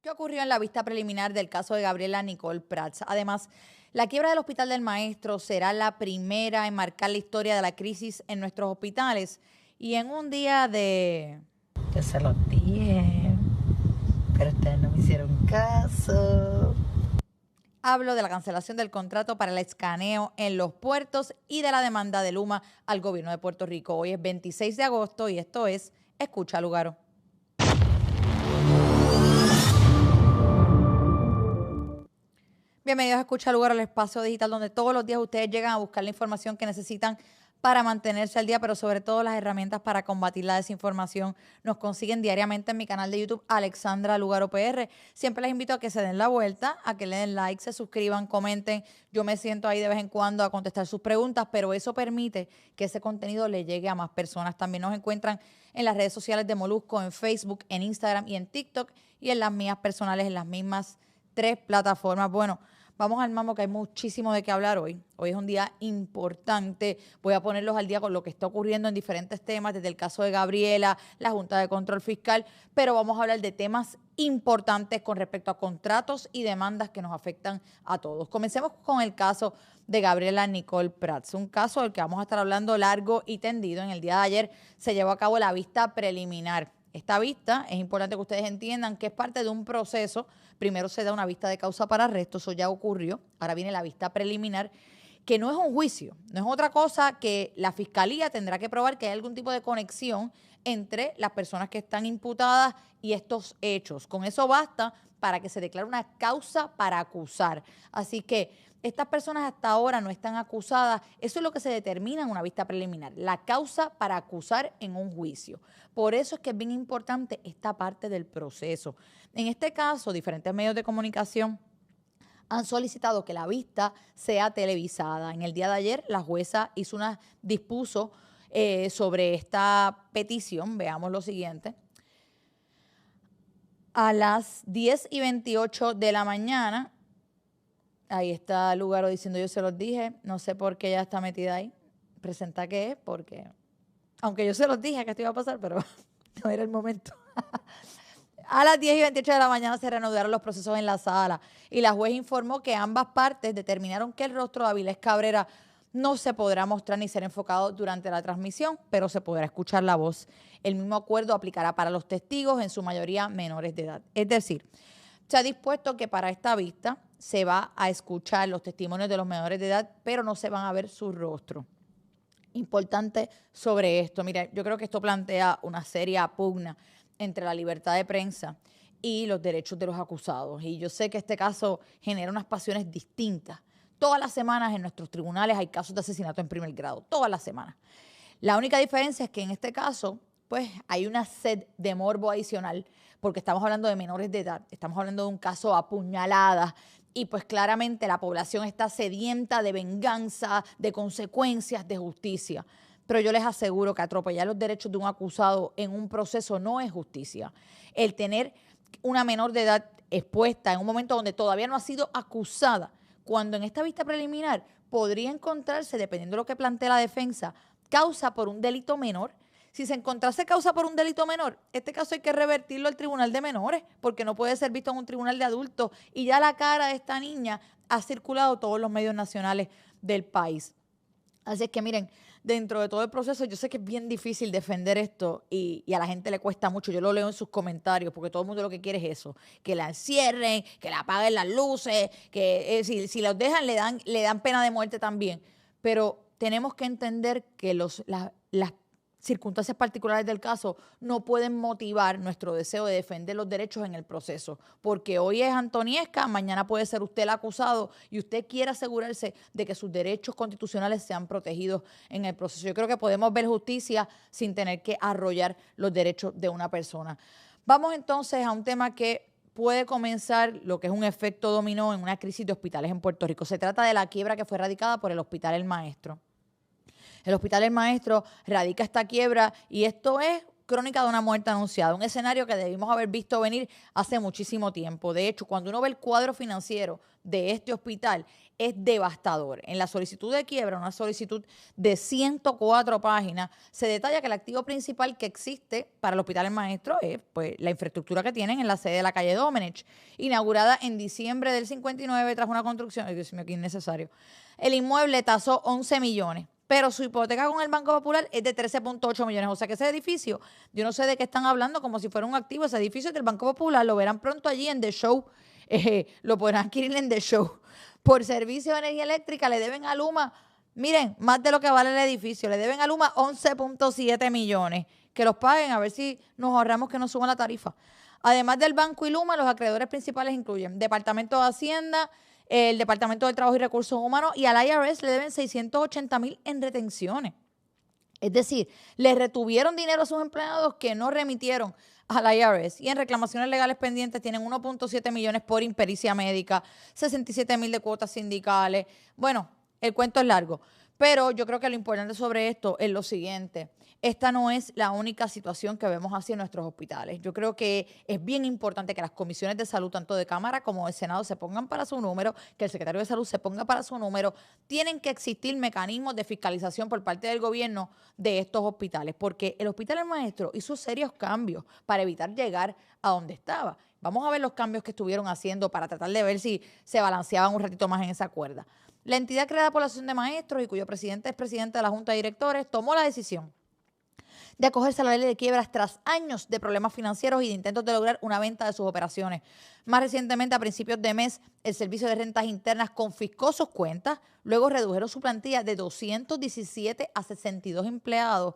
¿Qué ocurrió en la vista preliminar del caso de Gabriela Nicole Prats? Además, la quiebra del Hospital del Maestro será la primera en marcar la historia de la crisis en nuestros hospitales. Y en un día de... Yo se los dije, pero ustedes no me hicieron caso. Hablo de la cancelación del contrato para el escaneo en los puertos y de la demanda de Luma al gobierno de Puerto Rico. Hoy es 26 de agosto y esto es Escucha Lugaro. Bienvenidos a Escucha Lugar, el espacio digital donde todos los días ustedes llegan a buscar la información que necesitan para mantenerse al día, pero sobre todo las herramientas para combatir la desinformación. Nos consiguen diariamente en mi canal de YouTube, Alexandra Lugaro PR. Siempre les invito a que se den la vuelta, a que le den like, se suscriban, comenten. Yo me siento ahí de vez en cuando a contestar sus preguntas, pero eso permite que ese contenido le llegue a más personas. También nos encuentran en las redes sociales de Molusco, en Facebook, en Instagram y en TikTok, y en las mías personales, en las mismas 3 plataformas. Bueno, vamos al mambo que hay muchísimo de qué hablar hoy. Hoy es un día importante. Voy a ponerlos al día con lo que está ocurriendo en diferentes temas, desde el caso de Gabriela, la Junta de Control Fiscal, pero vamos a hablar de temas importantes con respecto a contratos y demandas que nos afectan a todos. Comencemos con el caso de Gabriela Nicole Prats, un caso del que vamos a estar hablando largo y tendido. En el día de ayer se llevó a cabo la vista preliminar. Esta vista, es importante que ustedes entiendan que es parte de un proceso. Primero se da una vista de causa para arresto, eso ya ocurrió. Ahora viene la vista preliminar, que no es un juicio, no es otra cosa que la fiscalía tendrá que probar que hay algún tipo de conexión entre las personas que están imputadas y estos hechos. Con eso basta para que se declare una causa para acusar. Así que estas personas hasta ahora no están acusadas. Eso es lo que se determina en una vista preliminar, la causa para acusar en un juicio. Por eso es que es bien importante esta parte del proceso. En este caso, diferentes medios de comunicación han solicitado que la vista sea televisada. En el día de ayer, la jueza dispuso sobre esta petición. Veamos lo siguiente. A las 10:28 de la mañana, ahí está Lugaro diciendo, yo se los dije, no sé por qué ella está metida ahí. Presenta que es, porque, aunque yo se los dije que esto iba a pasar, pero no era el momento. A las 10:28 de la mañana se reanudaron los procesos en la sala y la juez informó que ambas partes determinaron que el rostro de Avilés Cabrera no se podrá mostrar ni ser enfocado durante la transmisión, pero se podrá escuchar la voz. El mismo acuerdo aplicará para los testigos, en su mayoría menores de edad. Es decir, se ha dispuesto que para esta vista se va a escuchar los testimonios de los menores de edad, pero no se van a ver su rostro. Importante sobre esto. Mira, yo creo que esto plantea una seria pugna entre la libertad de prensa y los derechos de los acusados. Y yo sé que este caso genera unas pasiones distintas. Todas las semanas en nuestros tribunales hay casos de asesinato en primer grado, todas las semanas. La única diferencia es que en este caso, pues hay una sed de morbo adicional, porque estamos hablando de menores de edad, estamos hablando de un caso a puñaladas, y pues claramente la población está sedienta de venganza, de consecuencias, de justicia. Pero yo les aseguro que atropellar los derechos de un acusado en un proceso no es justicia. El tener una menor de edad expuesta en un momento donde todavía no ha sido acusada, cuando en esta vista preliminar podría encontrarse, dependiendo de lo que plantee la defensa, causa por un delito menor. Si se encontrase causa por un delito menor, este caso hay que revertirlo al tribunal de menores, porque no puede ser visto en un tribunal de adultos. Y ya la cara de esta niña ha circulado todos los medios nacionales del país. Así es que miren, dentro de todo el proceso, yo sé que es bien difícil defender esto y a la gente le cuesta mucho. Yo lo leo en sus comentarios, porque todo el mundo lo que quiere es eso, que la encierren, que la apaguen las luces, que si los dejan le dan pena de muerte también. Pero tenemos que entender que las circunstancias particulares del caso no pueden motivar nuestro deseo de defender los derechos en el proceso, porque hoy es Antoniesca, mañana puede ser usted el acusado y usted quiere asegurarse de que sus derechos constitucionales sean protegidos en el proceso. Yo creo que podemos ver justicia sin tener que arrollar los derechos de una persona. Vamos entonces a un tema que puede comenzar lo que es un efecto dominó en una crisis de hospitales en Puerto Rico. Se trata de la quiebra que fue radicada por el Hospital El Maestro. El Hospital El Maestro radica esta quiebra y esto es crónica de una muerte anunciada, un escenario que debimos haber visto venir hace muchísimo tiempo. De hecho, cuando uno ve el cuadro financiero de este hospital, es devastador. En la solicitud de quiebra, una solicitud de 104 páginas, se detalla que el activo principal que existe para el Hospital El Maestro es pues, la infraestructura que tienen en la sede de la calle Domenech, inaugurada en diciembre del 59 tras una construcción, ay Dios mío, qué innecesario. El inmueble tasó 11 millones, pero su hipoteca con el Banco Popular es de 13.8 millones. O sea que ese edificio, yo no sé de qué están hablando, como si fuera un activo. Ese edificio es del Banco Popular, lo verán pronto allí en The Show, lo podrán adquirir en The Show. Por servicio de energía eléctrica le deben a Luma, miren, más de lo que vale el edificio, le deben a Luma 11.7 millones. Que los paguen, a ver si nos ahorramos que nos suban la tarifa. Además del banco y Luma, los acreedores principales incluyen Departamento de Hacienda, el Departamento del Trabajo y Recursos Humanos, y al IRS le deben 680,000 en retenciones. Es decir, le retuvieron dinero a sus empleados que no remitieron al IRS. Y en reclamaciones legales pendientes tienen 1.7 millones por impericia médica, 67,000 de cuotas sindicales. Bueno, el cuento es largo. Pero yo creo que lo importante sobre esto es lo siguiente. Esta no es la única situación que vemos así en nuestros hospitales. Yo creo que es bien importante que las comisiones de salud, tanto de Cámara como de Senado, se pongan para su número, que el secretario de Salud se ponga para su número. Tienen que existir mecanismos de fiscalización por parte del gobierno de estos hospitales, porque el Hospital El Maestro hizo serios cambios para evitar llegar a donde estaba. Vamos a ver los cambios que estuvieron haciendo para tratar de ver si se balanceaban un ratito más en esa cuerda. La entidad creada por la Asociación de Maestros y cuyo presidente es presidente de la Junta de Directores tomó la decisión de acogerse a la ley de quiebras tras años de problemas financieros y de intentos de lograr una venta de sus operaciones. Más recientemente, a principios de mes, el Servicio de Rentas Internas confiscó sus cuentas, luego redujeron su plantilla de 217 a 62 empleados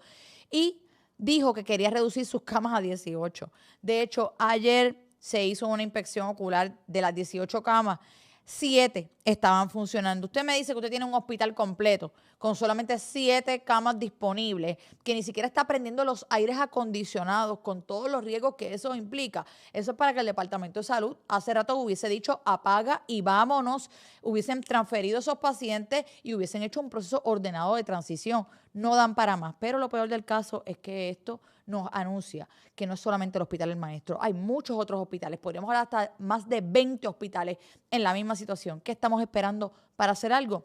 y dijo que quería reducir sus camas a 18. De hecho, ayer se hizo una inspección ocular de las 18 camas. 7 estaban funcionando. Usted me dice que usted tiene un hospital completo con solamente 7 camas disponibles, que ni siquiera está prendiendo los aires acondicionados con todos los riesgos que eso implica. Eso es para que el Departamento de Salud hace rato hubiese dicho apaga y vámonos, hubiesen transferido esos pacientes y hubiesen hecho un proceso ordenado de transición. No dan para más. Pero lo peor del caso es que esto nos anuncia que no es solamente el Hospital El Maestro, hay muchos otros hospitales, podríamos hablar hasta más de 20 hospitales en la misma situación. ¿Qué estamos esperando para hacer algo?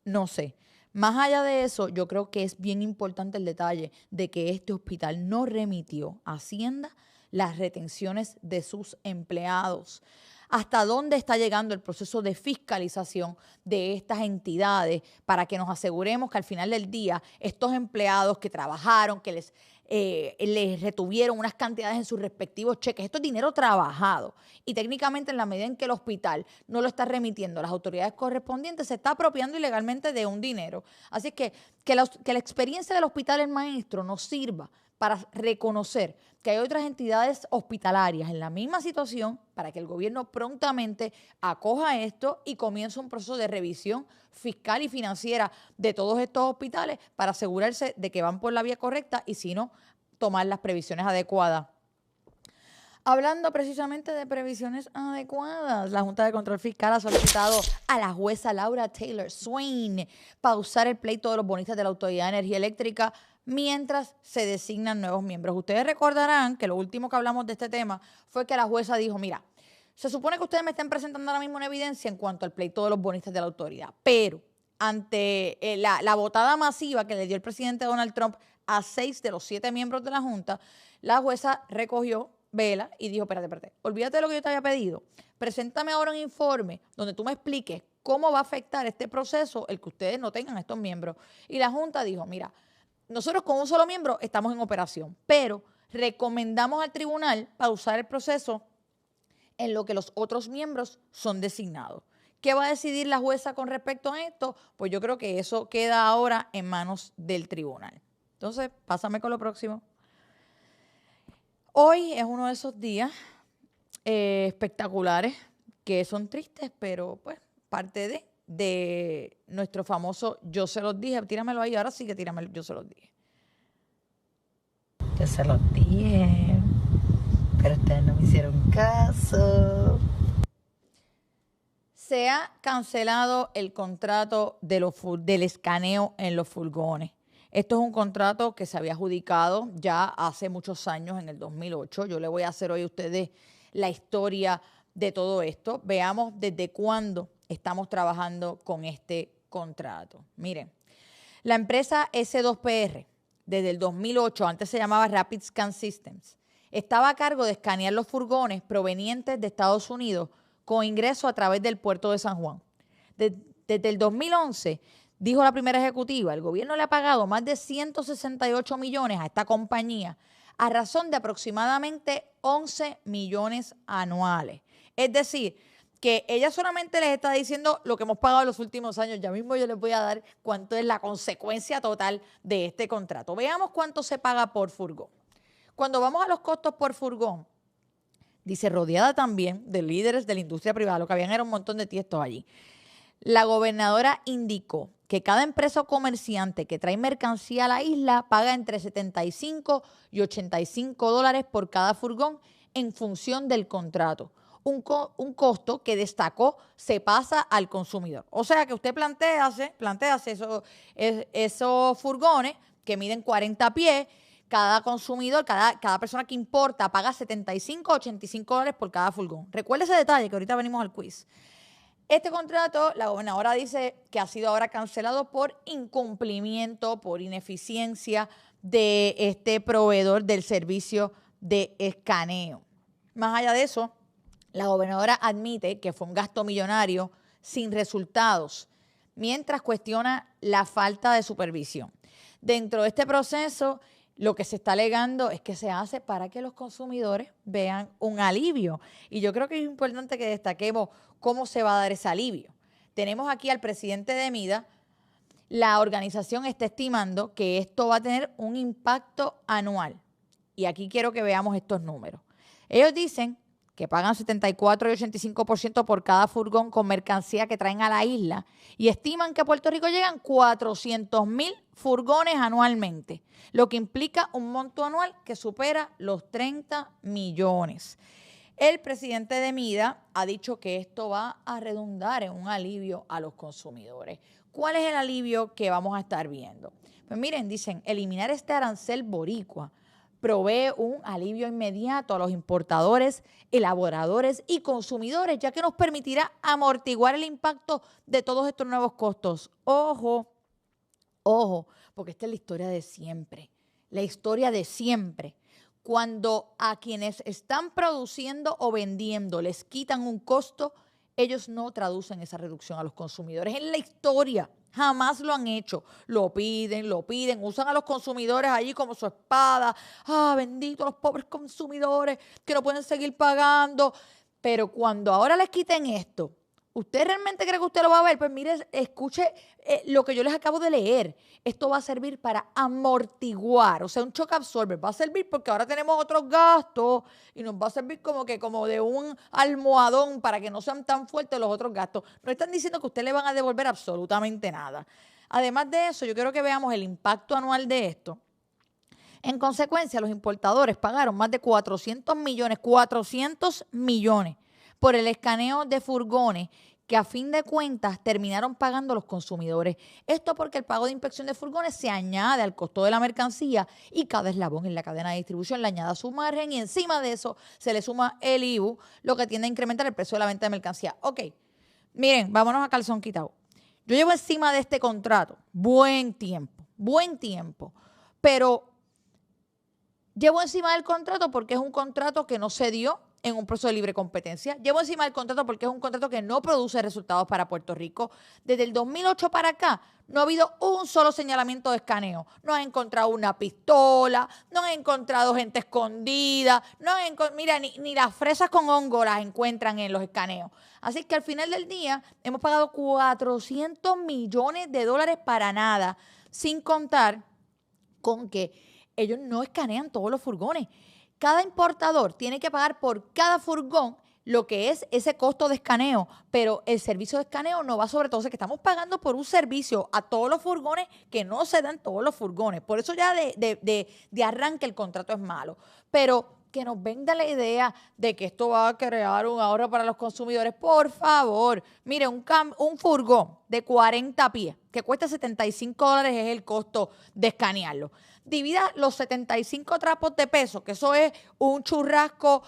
No sé. Más allá de eso, yo creo que es bien importante el detalle de que este hospital no remitió a Hacienda las retenciones de sus empleados. ¿Hasta dónde está llegando el proceso de fiscalización de estas entidades para que nos aseguremos que al final del día estos empleados que trabajaron, que les retuvieron unas cantidades en sus respectivos cheques, esto es dinero trabajado y técnicamente en la medida en que el hospital no lo está remitiendo a las autoridades correspondientes, se está apropiando ilegalmente de un dinero? Así que la experiencia del Hospital El Maestro nos sirva para reconocer que hay otras entidades hospitalarias en la misma situación para que el gobierno prontamente acoja esto y comience un proceso de revisión fiscal y financiera de todos estos hospitales para asegurarse de que van por la vía correcta y si no, tomar las previsiones adecuadas. Hablando precisamente de previsiones adecuadas, la Junta de Control Fiscal ha solicitado a la jueza Laura Taylor Swain pausar el pleito de los bonistas de la Autoridad de Energía Eléctrica mientras se designan nuevos miembros. Ustedes recordarán que lo último que hablamos de este tema fue que la jueza dijo, mira, se supone que ustedes me estén presentando ahora mismo una evidencia en cuanto al pleito de los bonistas de la autoridad, pero ante la votada masiva que le dio el presidente Donald Trump a 6 de los 7 miembros de la Junta, la jueza recogió vela y dijo, espérate, olvídate de lo que yo te había pedido, preséntame ahora un informe donde tú me expliques cómo va a afectar este proceso el que ustedes no tengan estos miembros. Y la Junta dijo, mira, nosotros con un solo miembro estamos en operación, pero recomendamos al tribunal pausar el proceso en lo que los otros miembros son designados. ¿Qué va a decidir la jueza con respecto a esto? Pues yo creo que eso queda ahora en manos del tribunal. Entonces, pásame con lo próximo. Hoy es uno de esos días espectaculares que son tristes, pero pues parte de nuestro famoso yo se los dije. Tíramelo ahí, ahora sí que tírame yo se los dije. Yo se los dije, pero ustedes no me hicieron caso. Se ha cancelado el contrato del escaneo en los furgones. Esto es un contrato que se había adjudicado ya hace muchos años, en el 2008. Yo le voy a hacer hoy a ustedes la historia de todo esto. Veamos desde cuándo estamos trabajando con este contrato. Miren, la empresa S2PR, desde el 2008, antes se llamaba Rapid Scan Systems, estaba a cargo de escanear los furgones provenientes de Estados Unidos con ingreso a través del puerto de San Juan. Desde el 2011, dijo la primera ejecutiva, el gobierno le ha pagado más de 168 millones a esta compañía a razón de aproximadamente 11 millones anuales. Es decir, que ella solamente les está diciendo lo que hemos pagado en los últimos años. Ya mismo yo les voy a dar cuánto es la consecuencia total de este contrato. Veamos cuánto se paga por furgón. Cuando vamos a los costos por furgón, dice, rodeada también de líderes de la industria privada, lo que habían era un montón de tiestos allí. La gobernadora indicó que cada empresa o comerciante que trae mercancía a la isla paga entre 75 y 85 dólares por cada furgón en función del contrato. Un costo que destacó se pasa al consumidor. O sea que usted plantéase esos furgones que miden 40 pies. Cada consumidor, cada persona que importa paga 75 o 85 dólares por cada furgón. Recuerde ese detalle que ahorita venimos al quiz. Este contrato, la gobernadora dice que ha sido ahora cancelado por incumplimiento, por ineficiencia de este proveedor del servicio de escaneo. Más allá de eso, la gobernadora admite que fue un gasto millonario sin resultados, mientras cuestiona la falta de supervisión. Dentro de este proceso, lo que se está alegando es que se hace para que los consumidores vean un alivio. Y yo creo que es importante que destaquemos cómo se va a dar ese alivio. Tenemos aquí al presidente de MIDA. La organización está estimando que esto va a tener un impacto anual. Y aquí quiero que veamos estos números. Ellos dicen que pagan 74 y 85% por cada furgón con mercancía que traen a la isla y estiman que a Puerto Rico llegan 400,000 furgones anualmente, lo que implica un monto anual que supera los 30 millones. El presidente de MIDA ha dicho que esto va a redundar en un alivio a los consumidores. ¿Cuál es el alivio que vamos a estar viendo? Pues miren, dicen, eliminar este arancel boricua provee un alivio inmediato a los importadores, elaboradores y consumidores, ya que nos permitirá amortiguar el impacto de todos estos nuevos costos. Ojo, porque esta es la historia de siempre, Cuando a quienes están produciendo o vendiendo les quitan un costo, ellos no traducen esa reducción a los consumidores. En la historia jamás lo han hecho. Lo piden, usan a los consumidores allí como su espada. Bendito los pobres consumidores que no pueden seguir pagando. Pero cuando ahora les quiten esto, ¿usted realmente cree que usted lo va a ver? Pues mire, escuche lo que yo les acabo de leer. Esto va a servir para amortiguar, o sea, un shock absorber. Va a servir porque ahora tenemos otros gastos y nos va a servir como de un almohadón para que no sean tan fuertes los otros gastos. No están diciendo que a usted le van a devolver absolutamente nada. Además de eso, yo quiero que veamos el impacto anual de esto. En consecuencia, los importadores pagaron más de 400 millones por el escaneo de furgones que a fin de cuentas terminaron pagando los consumidores. Esto porque el pago de inspección de furgones se añade al costo de la mercancía y cada eslabón en la cadena de distribución le añade su margen y encima de eso se le suma el IVU, lo que tiende a incrementar el precio de la venta de mercancía. Ok, miren, vámonos a calzón quitado. Yo llevo encima de este contrato buen tiempo, pero llevo encima del contrato porque es un contrato que no se dio en un proceso de libre competencia. Llevo encima del contrato porque es un contrato que no produce resultados para Puerto Rico. Desde el 2008 para acá no ha habido un solo señalamiento de escaneo. No han encontrado una pistola, no han encontrado gente escondida, mira, ni las fresas con hongo las encuentran en los escaneos. Así que al final del día hemos pagado 400 millones de dólares para nada, sin contar con que ellos no escanean todos los furgones. Cada importador tiene que pagar por cada furgón lo que es ese costo de escaneo, pero el servicio de escaneo no va sobre todo. O sea, que estamos pagando por un servicio a todos los furgones que no se dan todos los furgones. Por eso ya de arranque el contrato es malo. Pero que nos venda la idea de que esto va a crear un ahorro para los consumidores. Por favor, mire, un furgón de 40 pies que cuesta $75 es el costo de escanearlo. Divida los 75 trapos de peso, que eso es un churrasco,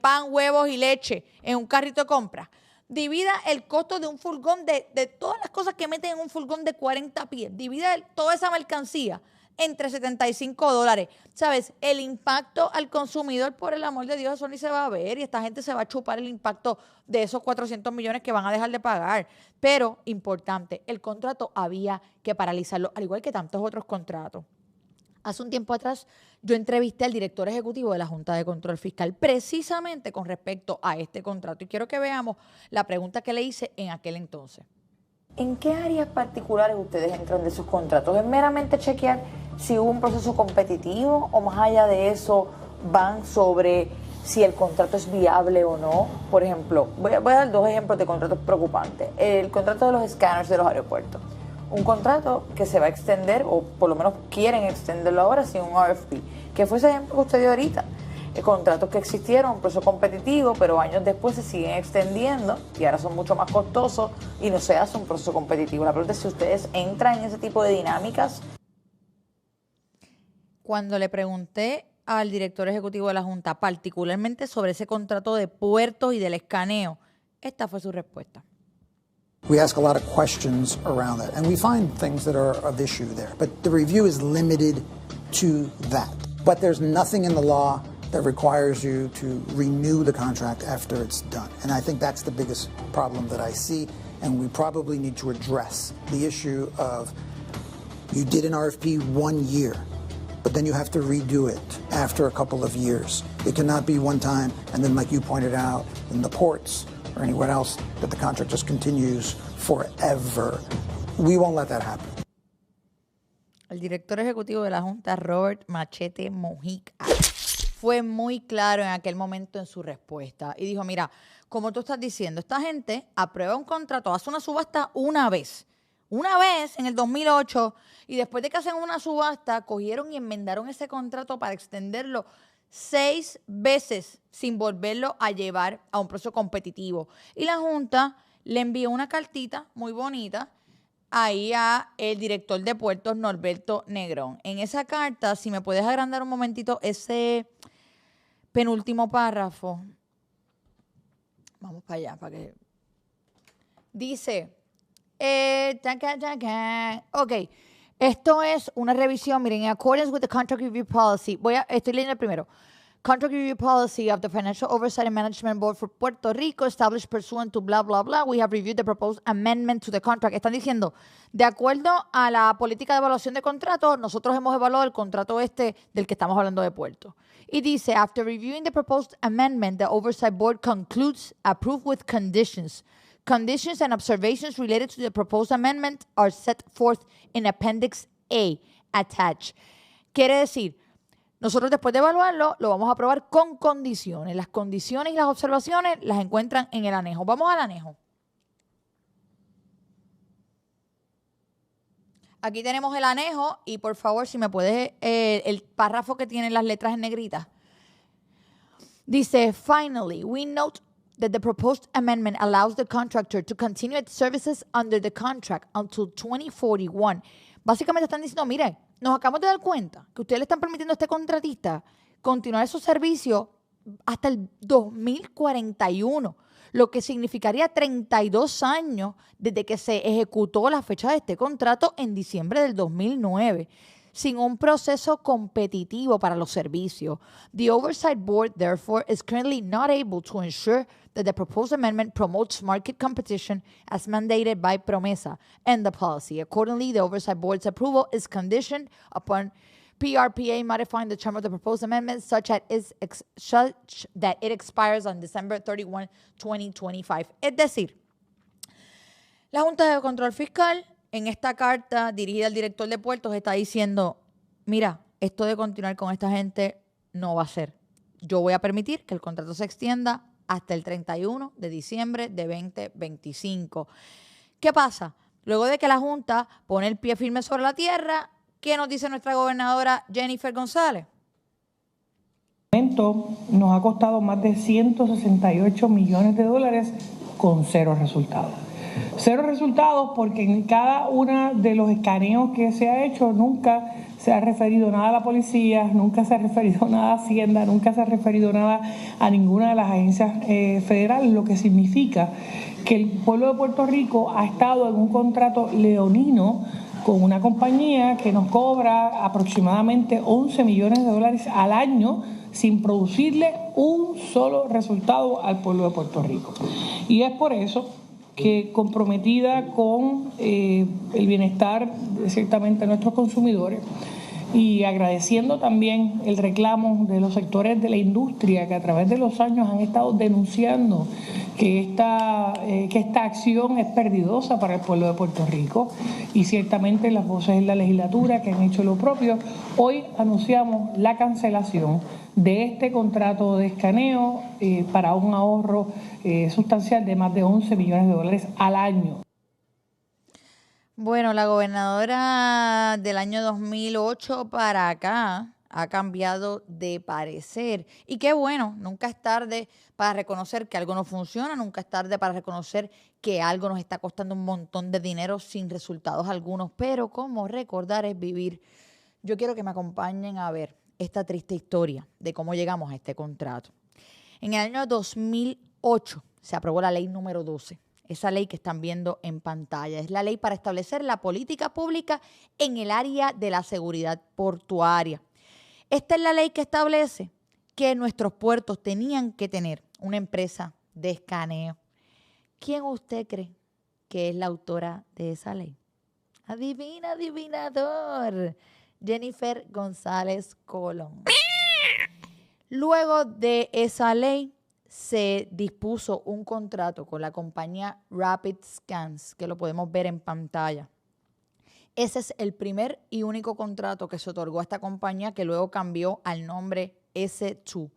pan, huevos y leche en un carrito de compra. Divida el costo de un furgón, de todas las cosas que meten en un furgón de 40 pies. Divida toda esa mercancía entre $75. ¿Sabes? El impacto al consumidor, por el amor de Dios, eso ni se va a ver y esta gente se va a chupar el impacto de esos 400 millones que van a dejar de pagar. Pero, importante, el contrato había que paralizarlo, al igual que tantos otros contratos. Hace un tiempo atrás yo entrevisté al director ejecutivo de la Junta de Control Fiscal precisamente con respecto a este contrato y quiero que veamos la pregunta que le hice en aquel entonces. ¿En qué áreas particulares ustedes entran de sus contratos? ¿Es meramente chequear si hubo un proceso competitivo o más allá de eso van sobre si el contrato es viable o no? Por ejemplo, voy a dar 2 ejemplos de contratos preocupantes. El contrato de los escáneres de los aeropuertos. Un contrato que se va a extender, o por lo menos quieren extenderlo ahora sin un RFP, que fue ese ejemplo que usted dio ahorita. Contratos que existieron, un proceso competitivo, pero años después se siguen extendiendo y ahora son mucho más costosos y no se hace un proceso competitivo. La pregunta es si ustedes entran en ese tipo de dinámicas. Cuando le pregunté al director ejecutivo de la Junta, particularmente sobre ese contrato de puertos y del escaneo, esta fue su respuesta. We ask a lot of questions around that, and we find things that are of issue there. But the review is limited to that. But there's nothing in the law that requires you to renew the contract after it's done. And I think that's the biggest problem that I see, and we probably need to address the issue of you did an RFP 1 year, but then you have to redo it after a couple of years. It cannot be one time, and then like you pointed out, in the ports or anywhere else, that the contract just continues forever. We won't let that happen. El director ejecutivo de la Junta, Robert Machete Mojica, fue muy claro en aquel momento en su respuesta y dijo, mira, como tú estás diciendo, esta gente aprueba un contrato, hace una subasta una vez en el 2008 y después de que hacen una subasta, cogieron y enmendaron ese contrato para extenderlo 6 veces sin volverlo a llevar a un proceso competitivo. Y la Junta le envió una cartita muy bonita ahí a el director de puertos, Norberto Negrón. En esa carta, si me puedes agrandar un momentito ese penúltimo párrafo. Vamos para allá, para que... Dice, ok, esto es una revisión, miren, in accordance with the contract review policy, estoy leyendo el primero. Contract review policy of the Financial Oversight and Management Board for Puerto Rico established pursuant to blah, blah, blah. We have reviewed the proposed amendment to the contract. Están diciendo, de acuerdo a la política de evaluación de contratos, nosotros hemos evaluado el contrato del que estamos hablando de Puerto. Y dice, after reviewing the proposed amendment, the Oversight Board concludes approved with conditions. Conditions and observations related to the proposed amendment are set forth in Appendix A, attached. Quiere decir, nosotros después de evaluarlo, lo vamos a aprobar con condiciones. Las condiciones y las observaciones las encuentran en el anejo. Vamos al anejo. Aquí tenemos el anejo y por favor, si me puedes, el párrafo que tiene las letras en negrita. Dice, finally, we note that the proposed amendment allows the contractor to continue its services under the contract until 2041. Básicamente están diciendo, mire, nos acabamos de dar cuenta que ustedes le están permitiendo a este contratista continuar esos servicios hasta el 2041, lo que significaría 32 años desde que se ejecutó la fecha de este contrato en diciembre del 2009, sin un proceso competitivo para los servicios. The Oversight Board, therefore, is currently not able to ensure that the proposed amendment promotes market competition as mandated by PROMESA and the policy. Accordingly, the Oversight Board's approval is conditioned upon PRPA modifying the term of the proposed amendment such that it expires on December 31, 2025. Es decir, la Junta de Control Fiscal en esta carta dirigida al director de puertos está diciendo, mira, esto de continuar con esta gente no va a ser. Yo voy a permitir que el contrato se extienda hasta el 31 de diciembre de 2025. ¿Qué pasa? Luego de que la Junta pone el pie firme sobre la tierra, ¿qué nos dice nuestra gobernadora Jennifer González? Nos ha costado más de 168 millones de dólares con cero resultados. Cero resultados porque en cada uno de los escaneos que se ha hecho nunca se ha referido nada a la policía, nunca se ha referido nada a Hacienda, nunca se ha referido nada a ninguna de las agencias federales, lo que significa que el pueblo de Puerto Rico ha estado en un contrato leonino con una compañía que nos cobra aproximadamente 11 millones de dólares al año sin producirle un solo resultado al pueblo de Puerto Rico. Y es por eso que, comprometida con el bienestar ciertamente de nuestros consumidores y agradeciendo también el reclamo de los sectores de la industria que a través de los años han estado denunciando que esta acción es perdidosa para el pueblo de Puerto Rico, y ciertamente las voces en la legislatura que han hecho lo propio, hoy anunciamos la cancelación de este contrato de escaneo para un ahorro sustancial de más de 11 millones de dólares al año. Bueno, la gobernadora del año 2008 para acá ha cambiado de parecer. Y qué bueno, nunca es tarde para reconocer que algo no funciona, nunca es tarde para reconocer que algo nos está costando un montón de dinero sin resultados algunos. Pero cómo recordar es vivir. Yo quiero que me acompañen a ver esta triste historia de cómo llegamos a este contrato. En el año 2008 se aprobó la ley número 12. Esa ley que están viendo en pantalla es la ley para establecer la política pública en el área de la seguridad portuaria. Esta es la ley que establece que nuestros puertos tenían que tener una empresa de escaneo. ¿Quién usted cree que es la autora de esa ley? Adivina, adivinador. Jennifer González Colón. Luego de esa ley se dispuso un contrato con la compañía Rapid Scans, que lo podemos ver en pantalla. Ese es el primer y único contrato que se otorgó a esta compañía, que luego cambió al nombre S2.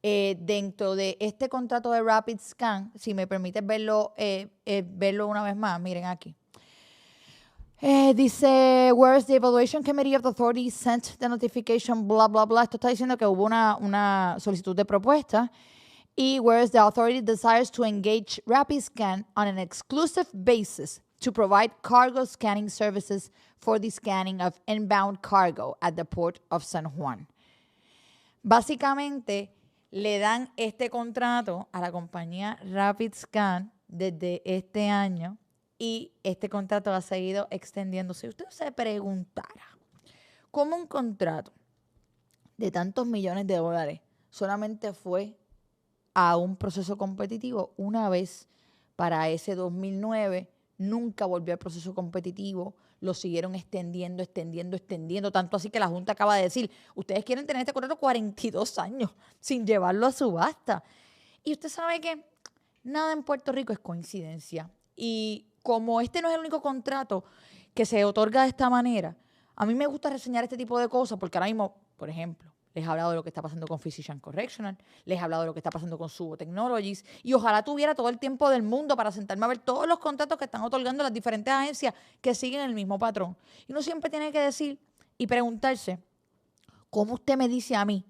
Dentro de este contrato de Rapid Scan, si me permites verlo una vez más, miren aquí. Dice, whereas the evaluation committee of the authority sent the notification, bla, bla, bla. Esto está diciendo que hubo una solicitud de propuesta. Y whereas the authority desires to engage RapidScan on an exclusive basis to provide cargo scanning services for the scanning of inbound cargo at the Port of San Juan. Básicamente, le dan este contrato a la compañía RapidScan desde este año y este contrato ha seguido extendiéndose. Usted se preguntara, ¿cómo un contrato de tantos millones de dólares solamente fue a un proceso competitivo una vez para ese 2009, nunca volvió al proceso competitivo, lo siguieron extendiendo, tanto así que la Junta acaba de decir, ustedes quieren tener este contrato 42 años sin llevarlo a subasta. Y usted sabe que nada en Puerto Rico es coincidencia. Y como este no es el único contrato que se otorga de esta manera, a mí me gusta reseñar este tipo de cosas porque ahora mismo, por ejemplo, les he hablado de lo que está pasando con Physician Correctional, les he hablado de lo que está pasando con Subo Technologies y ojalá tuviera todo el tiempo del mundo para sentarme a ver todos los contratos que están otorgando las diferentes agencias que siguen el mismo patrón. Y uno siempre tiene que decir y preguntarse, ¿cómo usted me dice a mí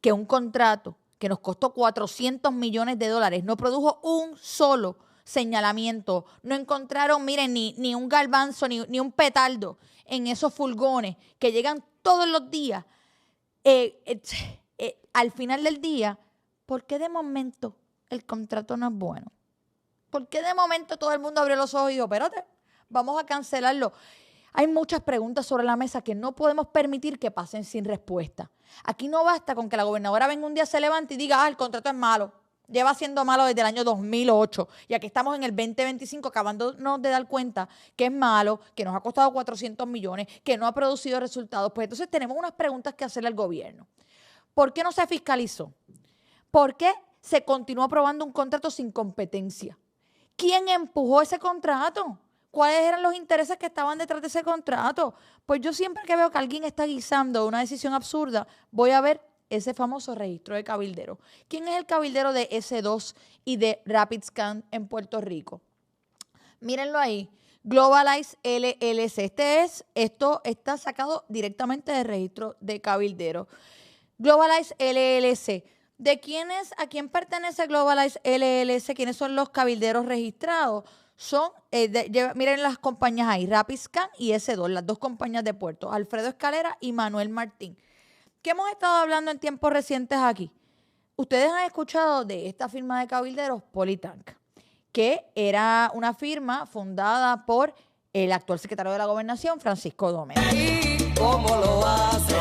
que un contrato que nos costó 400 millones de dólares no produjo un solo señalamiento? No encontraron, miren, ni un garbanzo, ni un petardo en esos furgones que llegan todos los días. Al final del día, ¿por qué de momento el contrato no es bueno? ¿Por qué de momento todo el mundo abrió los ojos y dijo, espérate, vamos a cancelarlo? Hay muchas preguntas sobre la mesa que no podemos permitir que pasen sin respuesta. Aquí no basta con que la gobernadora venga un día, se levante y diga, el contrato es malo. Lleva siendo malo desde el año 2008 y aquí estamos en el 2025 acabándonos de dar cuenta que es malo, que nos ha costado 400 millones, que no ha producido resultados. Pues entonces tenemos unas preguntas que hacerle al gobierno. ¿Por qué no se fiscalizó? ¿Por qué se continuó aprobando un contrato sin competencia? ¿Quién empujó ese contrato? ¿Cuáles eran los intereses que estaban detrás de ese contrato? Pues yo siempre que veo que alguien está guisando una decisión absurda, voy a ver ese famoso registro de cabildero. ¿Quién es el cabildero de S2 y de RapidScan en Puerto Rico? Mírenlo ahí. Globalize LLC. Esto está sacado directamente del registro de cabildero. Globalize LLC. ¿A quién pertenece Globalize LLC? ¿Quiénes son los cabilderos registrados? Son, miren las compañías ahí, Rapiscan y S2, las dos compañías de puertos, Alfredo Escalera y Manuel Martín. ¿Qué hemos estado hablando en tiempos recientes aquí? Ustedes han escuchado de esta firma de cabilderos, Politank, que era una firma fundada por el actual secretario de la Gobernación, Francisco Domínguez. ¿Y cómo lo hace?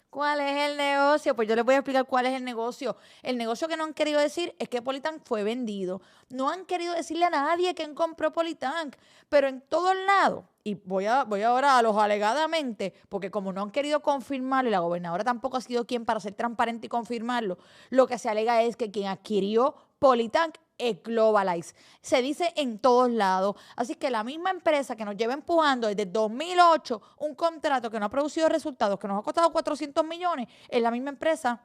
¿Cuál es el negocio? Pues yo les voy a explicar cuál es el negocio. El negocio que no han querido decir es que Politank fue vendido. No han querido decirle a nadie quién compró Politank, pero en todos lados, y voy ahora a los alegadamente, porque como no han querido confirmarlo y la gobernadora tampoco ha sido quien para ser transparente y confirmarlo, lo que se alega es que quien adquirió Politank es Globalize. Se dice en todos lados. Así que la misma empresa que nos lleva empujando desde 2008 un contrato que no ha producido resultados, que nos ha costado 400 millones, es la misma empresa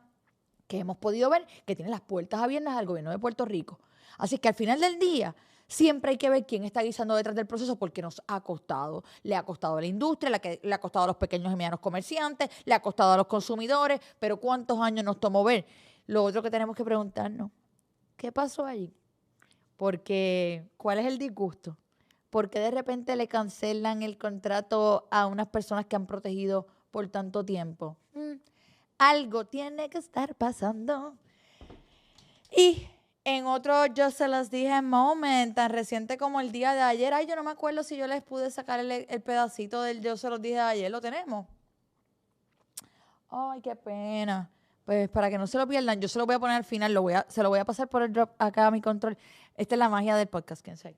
que hemos podido ver que tiene las puertas abiertas al gobierno de Puerto Rico. Así que al final del día, siempre hay que ver quién está guisando detrás del proceso porque nos ha costado. Le ha costado a la industria, le ha costado a los pequeños y medianos comerciantes, le ha costado a los consumidores, pero ¿cuántos años nos tomó ver? Lo otro que tenemos que preguntarnos, ¿qué pasó allí? Porque, ¿cuál es el disgusto? ¿Por qué de repente le cancelan el contrato a unas personas que han protegido por tanto tiempo? Algo tiene que estar pasando. Y en otro yo se los dije moment, tan reciente como el día de ayer. Ay, yo no me acuerdo si yo les pude sacar el pedacito del yo se los dije de ayer. ¿Lo tenemos? Ay, qué pena. Pues para que no se lo pierdan, yo se lo voy a poner al final, se lo voy a pasar por el drop acá a mi control. Esta es la magia del podcast, ¿quién sabe?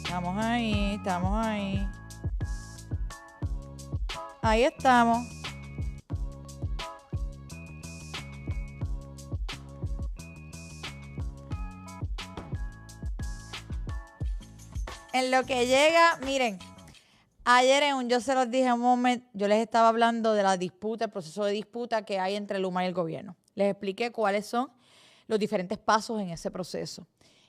Estamos ahí. Ahí estamos. En lo que llega, miren, ayer yo se los dije un momento, yo les estaba hablando de la disputa, el proceso de disputa que hay entre Luma y el gobierno. Les expliqué cuáles son los diferentes pasos en ese proceso.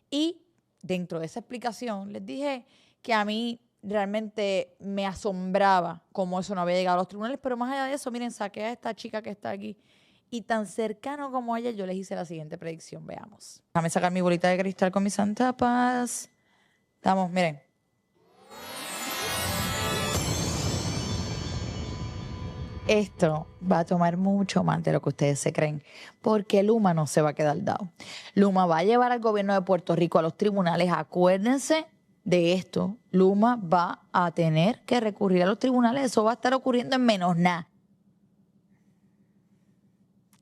Y dentro de esa explicación les dije que a mí realmente me asombraba cómo eso no había llegado a los tribunales, pero más allá de eso, miren, saqué a esta chica que está aquí y tan cercano como ayer yo les hice la siguiente predicción, veamos. Déjame sacar mi bolita de cristal con mi santa paz. Estamos, miren. Esto va a tomar mucho más de lo que ustedes se creen, porque Luma no se va a quedar dado. Luma va a llevar al gobierno de Puerto Rico a los tribunales. Acuérdense de esto. Luma va a tener que recurrir a los tribunales. Eso va a estar ocurriendo en menos nada.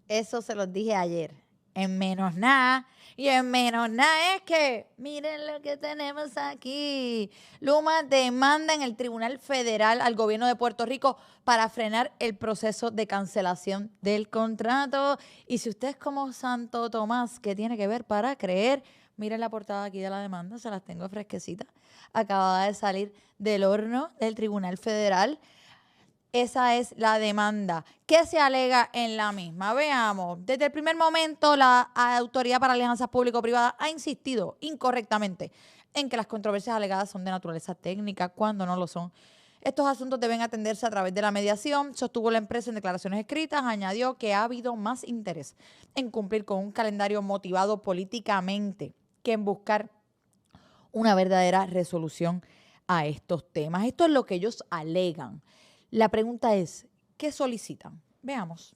Eso se los dije ayer. En menos nada. Y en menos nada es que, miren lo que tenemos aquí. Luma demanda en el Tribunal Federal al gobierno de Puerto Rico para frenar el proceso de cancelación del contrato. Y si usted es como Santo Tomás, ¿qué tiene que ver para creer? Miren la portada aquí de la demanda, se las tengo fresquecitas. Acababa de salir del horno del Tribunal Federal. Esa es la demanda. ¿Qué se alega en la misma? Veamos. Desde el primer momento, la Autoridad para Alianzas Público-Privadas ha insistido incorrectamente en que las controversias alegadas son de naturaleza técnica cuando no lo son. Estos asuntos deben atenderse a través de la mediación, sostuvo la empresa en declaraciones escritas. Añadió que ha habido más interés en cumplir con un calendario motivado políticamente que en buscar una verdadera resolución a estos temas. Esto es lo que ellos alegan. La pregunta es, ¿qué solicitan? Veamos.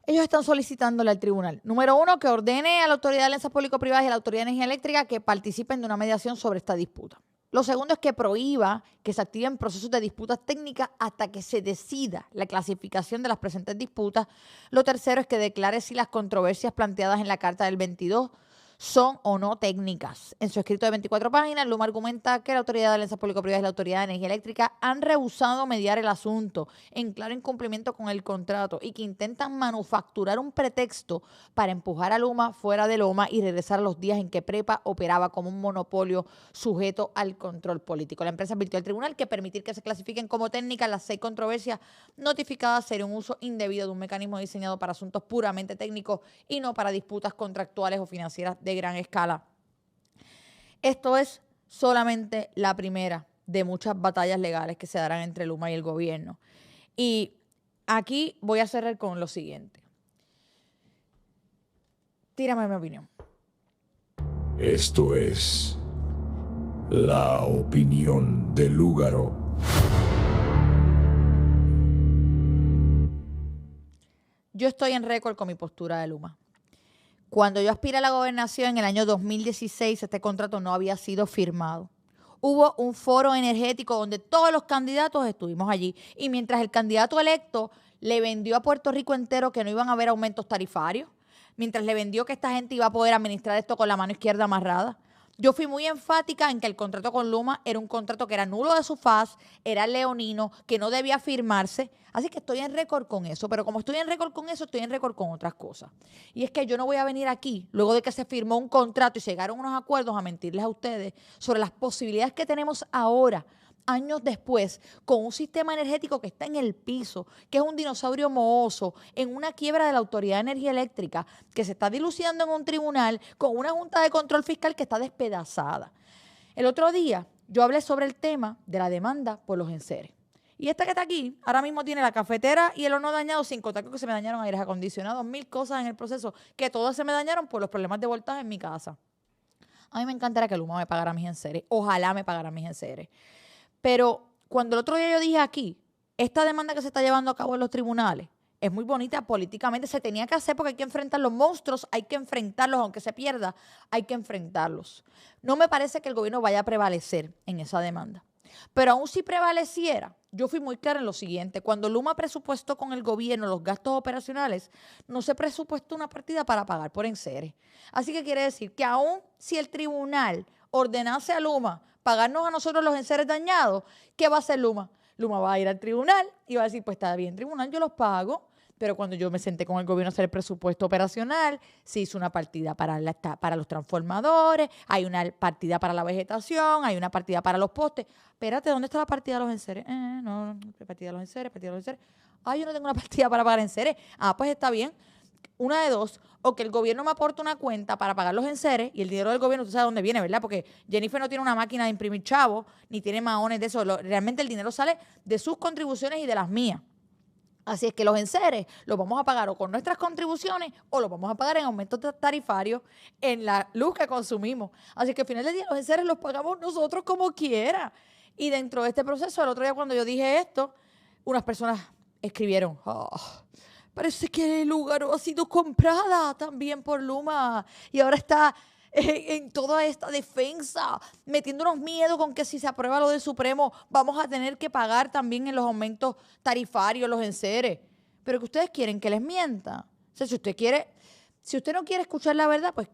Ellos están solicitándole al tribunal, número 1, que ordene a la Autoridad de Alianzas Público-Privadas y a la Autoridad de Energía Eléctrica que participen de una mediación sobre esta disputa. Lo segundo es que prohíba que se activen procesos de disputas técnicas hasta que se decida la clasificación de las presentes disputas. Lo tercero es que declare si las controversias planteadas en la Carta del 22 son o no técnicas. En su escrito de 24 páginas, Luma argumenta que la Autoridad de Alianzas Público-Privadas y la Autoridad de Energía Eléctrica han rehusado mediar el asunto en claro incumplimiento con el contrato y que intentan manufacturar un pretexto para empujar a Luma fuera de Loma y regresar a los días en que Prepa operaba como un monopolio sujeto al control político. La empresa advirtió al tribunal que permitir que se clasifiquen como técnicas las 6 controversias notificadas sería un uso indebido de un mecanismo diseñado para asuntos puramente técnicos y no para disputas contractuales o financieras de de gran escala. Esto es solamente la primera de muchas batallas legales que se darán entre Luma y el gobierno. Y aquí voy a cerrar con lo siguiente. Tírame mi opinión. Esto es la opinión de Lúgaro. Yo estoy en récord con mi postura de Luma. Cuando yo aspiré a la gobernación en el año 2016, este contrato no había sido firmado. Hubo un foro energético donde todos los candidatos estuvimos allí. Y mientras el candidato electo le vendió a Puerto Rico entero que no iban a haber aumentos tarifarios, mientras le vendió que esta gente iba a poder administrar esto con la mano izquierda amarrada, yo fui muy enfática en que el contrato con Luma era un contrato que era nulo de su faz, era leonino, que no debía firmarse. Así que estoy en récord con eso. Pero como estoy en récord con eso, estoy en récord con otras cosas. Y es que yo no voy a venir aquí, luego de que se firmó un contrato y se llegaron unos acuerdos, a mentirles a ustedes sobre las posibilidades que tenemos ahora, años después, con un sistema energético que está en el piso, que es un dinosaurio mohoso, en una quiebra de la Autoridad de Energía Eléctrica, que se está dilucidando en un tribunal, con una Junta de Control Fiscal que está despedazada. El otro día yo hablé sobre el tema de la demanda por los enseres. Y esta que está aquí, ahora mismo tiene la cafetera y el horno dañado, sin contar que se me dañaron aires acondicionados, 1000 cosas en el proceso, que todas se me dañaron por los problemas de voltaje en mi casa. A mí me encantaría que Luma me pagara mis enseres. Ojalá me pagara mis enseres. Pero cuando el otro día yo dije aquí, esta demanda que se está llevando a cabo en los tribunales es muy bonita políticamente, se tenía que hacer porque hay que enfrentar los monstruos, hay que enfrentarlos, aunque se pierda, hay que enfrentarlos. No me parece que el gobierno vaya a prevalecer en esa demanda. Pero aún si prevaleciera, yo fui muy clara en lo siguiente. Cuando Luma presupuestó con el gobierno los gastos operacionales, no se presupuestó una partida para pagar por enseres. Así que quiere decir que aún si el tribunal ordenase a Luma pagarnos a nosotros los enseres dañados, ¿qué va a hacer Luma? Luma va a ir al tribunal y va a decir, pues está bien, tribunal, yo los pago. Pero cuando yo me senté con el gobierno a hacer el presupuesto operacional, se hizo una partida para los transformadores, hay una partida para la vegetación, hay una partida para los postes. Espérate, ¿dónde está la partida de los enseres? No, partida de los enseres. Yo no tengo una partida para pagar enseres. Pues está bien. Una de dos, o que el gobierno me aporte una cuenta para pagar los enseres y el dinero del gobierno, tú sabes dónde viene, ¿verdad? Porque Jennifer no tiene una máquina de imprimir chavos, ni tiene maones de eso. Realmente el dinero sale de sus contribuciones y de las mías. Así es que los enseres los vamos a pagar o con nuestras contribuciones o los vamos a pagar en aumentos tarifarios en la luz que consumimos. Así que al final del día los enseres los pagamos nosotros como quiera. Y dentro de este proceso, el otro día cuando yo dije esto, unas personas escribieron, parece que el Lúgaro ha sido comprada también por Luma y ahora está en toda esta defensa, metiéndonos miedo con que si se aprueba lo del Supremo vamos a tener que pagar también en los aumentos tarifarios, los enseres. Pero que ustedes quieren que les mienta. O sea, si usted no quiere escuchar la verdad, pues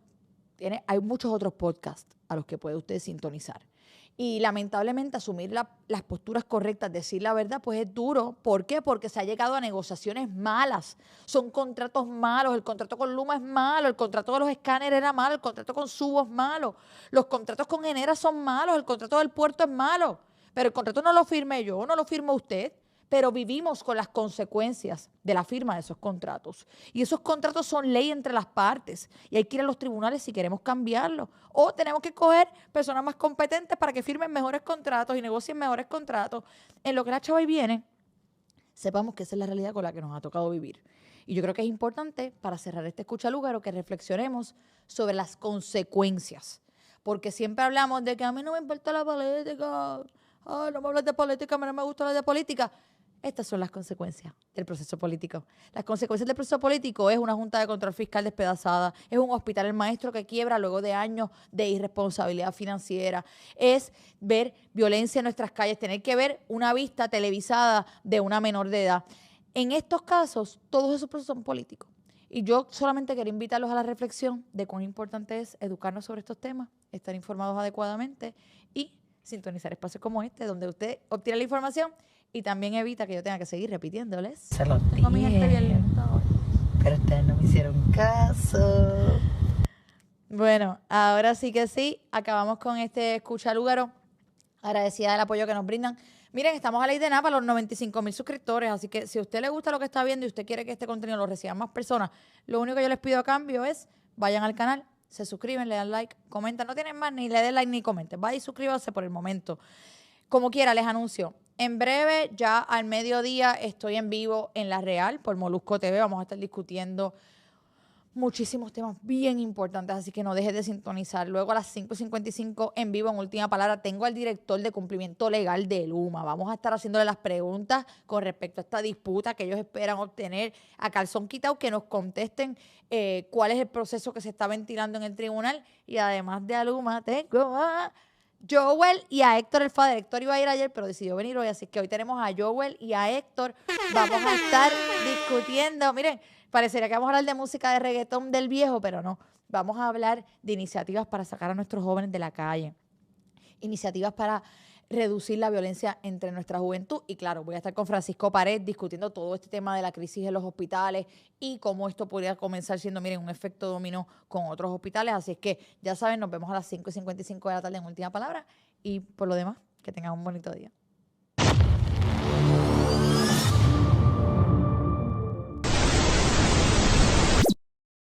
hay muchos otros podcasts a los que puede usted sintonizar. Y lamentablemente asumir las posturas correctas, decir la verdad, pues es duro. ¿Por qué? Porque se ha llegado a negociaciones malas. Son contratos malos. El contrato con Luma es malo. El contrato de los escáneres era malo. El contrato con Subo es malo. Los contratos con Genera son malos. El contrato del puerto es malo. Pero el contrato no lo firmé yo, no lo firmó usted. Pero vivimos con las consecuencias de la firma de esos contratos. Y esos contratos son ley entre las partes. Y hay que ir a los tribunales si queremos cambiarlo. O tenemos que coger personas más competentes para que firmen mejores contratos y negocien mejores contratos. En lo que la chava y viene, sepamos que esa es la realidad con la que nos ha tocado vivir. Y yo creo que es importante, para cerrar este Escucha Lúgaro, que reflexionemos sobre las consecuencias. Porque siempre hablamos de que a mí no me importa la política. No me hablas de política, a mí no me gusta hablar de política. Estas son las consecuencias del proceso político. Las consecuencias del proceso político es una Junta de Control Fiscal despedazada, es un hospital El Maestro que quiebra luego de años de irresponsabilidad financiera, es ver violencia en nuestras calles, tener que ver una vista televisada de una menor de edad. En estos casos, todos esos procesos son políticos. Y yo solamente quiero invitarlos a la reflexión de cuán importante es educarnos sobre estos temas, estar informados adecuadamente y sintonizar espacios como este, donde usted obtiene la información y también evita que yo tenga que seguir repitiéndoles. Se los Tengo a mi gente bien dije, lenta hoy. pero ustedes no me hicieron caso. Bueno, ahora sí que sí, acabamos con este Escucha Lúgaro. Agradecida del apoyo que nos brindan. Miren, estamos a ley de nada para los 95,000 suscriptores, así que si a usted le gusta lo que está viendo y usted quiere que este contenido lo reciban más personas, lo único que yo les pido a cambio es vayan al canal, se suscriben, le dan like, comentan. No tienen más, ni le den like ni comenten. Vaya y suscríbanse por el momento. Como quiera, les anuncio. En breve, ya al mediodía, estoy en vivo en La Real por Molusco TV. Vamos a estar discutiendo muchísimos temas bien importantes, así que no dejes de sintonizar. Luego a las 5:55 en vivo, en Última Palabra, tengo al director de cumplimiento legal de Luma. Vamos a estar haciéndole las preguntas con respecto a esta disputa que ellos esperan obtener a calzón quitado, que nos contesten cuál es el proceso que se está ventilando en el tribunal. Y además de a Luma, tengo a Joel y a Héctor el Fader. Héctor iba a ir ayer, pero decidió venir hoy, así que hoy tenemos a Joel y a Héctor. Vamos a estar discutiendo, miren, parecería que vamos a hablar de música de reggaetón del viejo, pero no. Vamos a hablar de iniciativas para sacar a nuestros jóvenes de la calle, iniciativas para reducir la violencia entre nuestra juventud. Y claro, voy a estar con Francisco Pared discutiendo todo este tema de la crisis en los hospitales y cómo esto podría comenzar siendo, miren, un efecto dominó con otros hospitales. Así es que ya saben, nos vemos a las 5:55 de la tarde en Última Palabra. Y por lo demás, que tengan un bonito día.